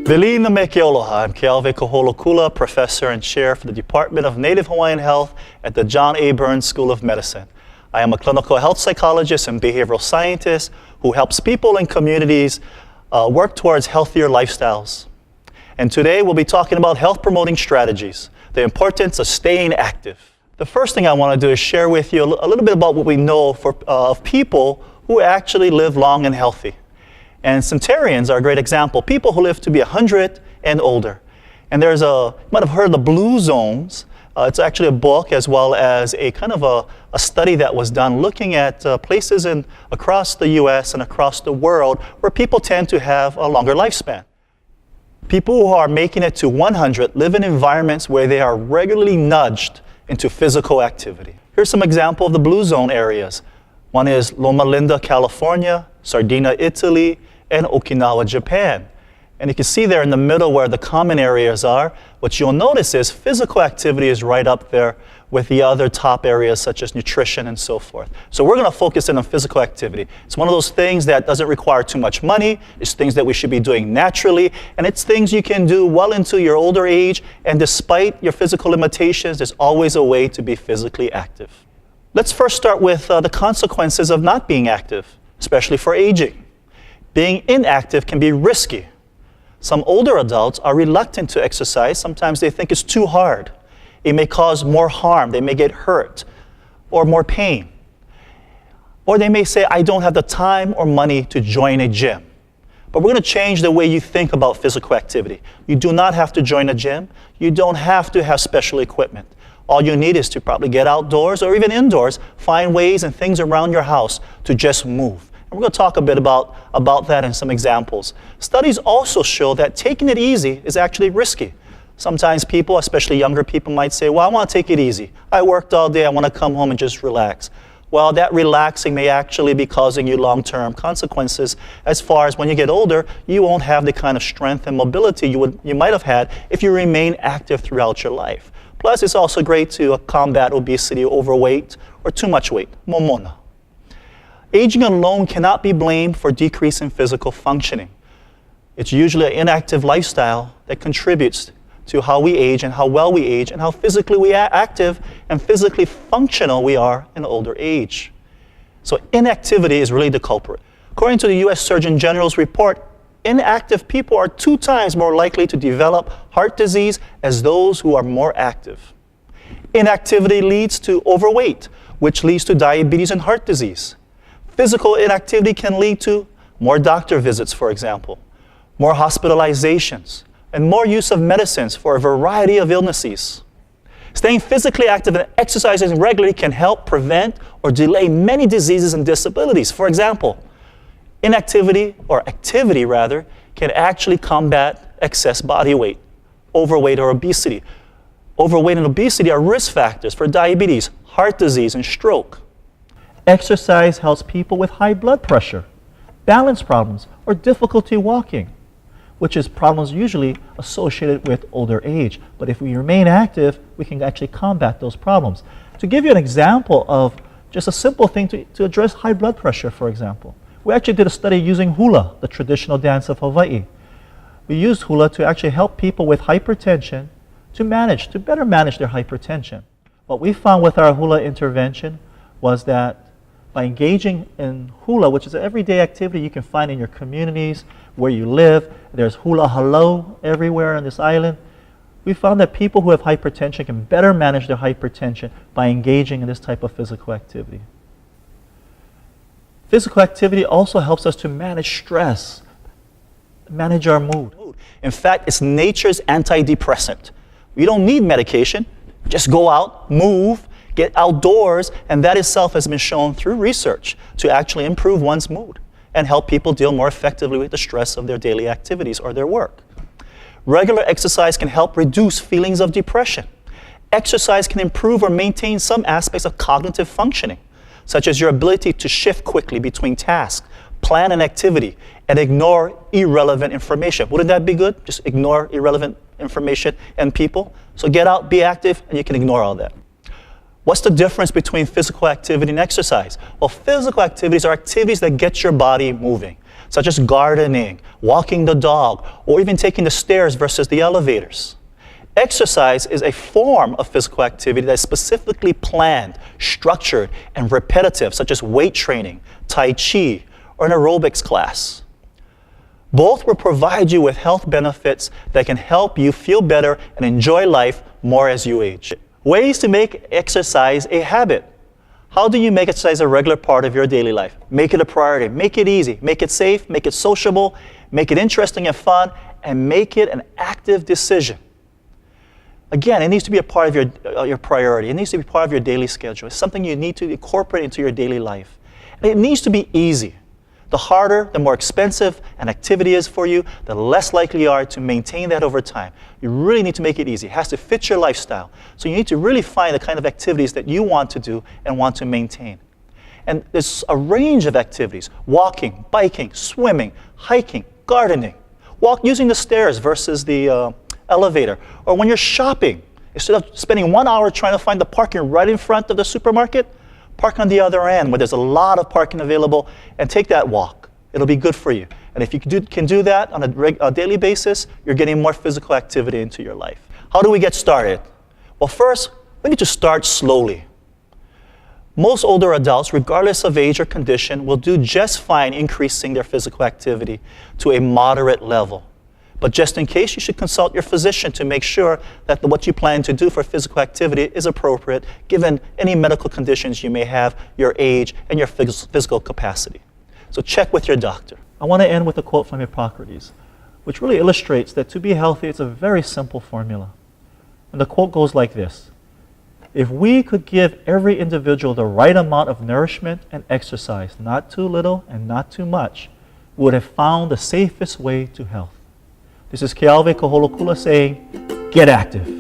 Velina me ke aloha. I'm Keawe'aimoku Kaholokula, Professor and Chair for the Department of Native Hawaiian Health at the John A. Burns School of Medicine. I am a clinical health psychologist and behavioral scientist who helps people and communities work towards healthier lifestyles. And today we'll be talking about health promoting strategies, the importance of staying active. The first thing I want to do is share with you a little bit about what we know of people who actually live long and healthy. And centenarians are a great example, people who live to be 100 and older. And there's you might have heard of the Blue Zones. It's actually a book as well as a kind of a study that was done looking at places across the US and across the world where people tend to have a longer lifespan. People who are making it to 100 live in environments where they are regularly nudged into physical activity. Here's some example of the Blue Zone areas. One is Loma Linda, California, Sardinia, Italy, and Okinawa, Japan. And you can see there in the middle where the common areas are, what you'll notice is physical activity is right up there with the other top areas such as nutrition and so forth. So we're going to focus in on physical activity. It's one of those things that doesn't require too much money. It's things that we should be doing naturally, and it's things you can do well into your older age, and despite your physical limitations, there's always a way to be physically active. Let's first start with the consequences of not being active, especially for aging. Being inactive can be risky. Some older adults are reluctant to exercise. Sometimes they think it's too hard. It may cause more harm. They may get hurt or more pain. Or they may say, I don't have the time or money to join a gym. But we're going to change the way you think about physical activity. You do not have to join a gym. You don't have to have special equipment. All you need is to probably get outdoors or even indoors, find ways and things around your house to just move. And we're going to talk a bit about that in some examples. Studies also show that taking it easy is actually risky. Sometimes people, especially younger people, might say, well, I want to take it easy. I worked all day, I want to come home and just relax. Well, that relaxing may actually be causing you long-term consequences as far as when you get older, you won't have the kind of strength and mobility you might have had if you remain active throughout your life. Plus, it's also great to combat obesity, overweight, or too much weight, momona. Aging alone cannot be blamed for decrease in physical functioning. It's usually an inactive lifestyle that contributes to how we age and how well we age and how physically we are active and physically functional we are in older age. So inactivity is really the culprit. According to the US Surgeon General's report, inactive people are 2 times more likely to develop heart disease as those who are more active. Inactivity leads to overweight, which leads to diabetes and heart disease. Physical inactivity can lead to more doctor visits, for example, more hospitalizations, and more use of medicines for a variety of illnesses. Staying physically active and exercising regularly can help prevent or delay many diseases and disabilities. For example, inactivity, or activity rather, can actually combat excess body weight, overweight or obesity. Overweight and obesity are risk factors for diabetes, heart disease, and stroke. Exercise helps people with high blood pressure, balance problems, or difficulty walking, which is problems usually associated with older age. But if we remain active, we can actually combat those problems. To give you an example of just a simple thing to address high blood pressure, for example, we actually did a study using Hula, the traditional dance of Hawaii. We used Hula to actually help people with hypertension to better manage their hypertension. What we found with our Hula intervention was that by engaging in Hula, which is an everyday activity you can find in your communities, where you live, there's Hula Hello everywhere on this island, we found that people who have hypertension can better manage their hypertension by engaging in this type of physical activity. Physical activity also helps us to manage stress, manage our mood. In fact, it's nature's antidepressant. We don't need medication. Just go out, move, get outdoors, and that itself has been shown through research to actually improve one's mood and help people deal more effectively with the stress of their daily activities or their work. Regular exercise can help reduce feelings of depression. Exercise can improve or maintain some aspects of cognitive functioning, such as your ability to shift quickly between tasks, plan an activity, and ignore irrelevant information. Wouldn't that be good? Just ignore irrelevant information and people. So get out, be active, and you can ignore all that. What's the difference between physical activity and exercise? Well, physical activities are activities that get your body moving. such as gardening, walking the dog, or even taking the stairs versus the elevators. Exercise is a form of physical activity that is specifically planned, structured, and repetitive, such as weight training, Tai Chi, or an aerobics class. Both will provide you with health benefits that can help you feel better and enjoy life more as you age. Ways to make exercise a habit. How do you make exercise a regular part of your daily life? Make it a priority. Make it easy. Make it safe. Make it sociable. Make it interesting and fun. And make it an active decision. Again, it needs to be a part of your priority. It needs to be part of your daily schedule. It's something you need to incorporate into your daily life. And it needs to be easy. The harder, the more expensive an activity is for you, the less likely you are to maintain that over time. You really need to make it easy. It has to fit your lifestyle. So you need to really find the kind of activities that you want to do and want to maintain. And there's a range of activities: walking, biking, swimming, hiking, gardening. Walk using the stairs versus the elevator. Or when you're shopping, instead of spending 1 hour trying to find the parking right in front of the supermarket, park on the other end where there's a lot of parking available and take that walk. It'll be good for you. And if you can do that on a daily basis, you're getting more physical activity into your life. How do we get started? Well, first, we need to start slowly. Most older adults, regardless of age or condition, will do just fine increasing their physical activity to a moderate level. But just in case, you should consult your physician to make sure that what you plan to do for physical activity is appropriate given any medical conditions you may have, your age, and your physical capacity. So check with your doctor. I want to end with a quote from Hippocrates, which really illustrates that to be healthy, it's a very simple formula. And the quote goes like this: if we could give every individual the right amount of nourishment and exercise, not too little and not too much, we would have found the safest way to health. This is Keawe'aimoku Kaholokula saying, get active.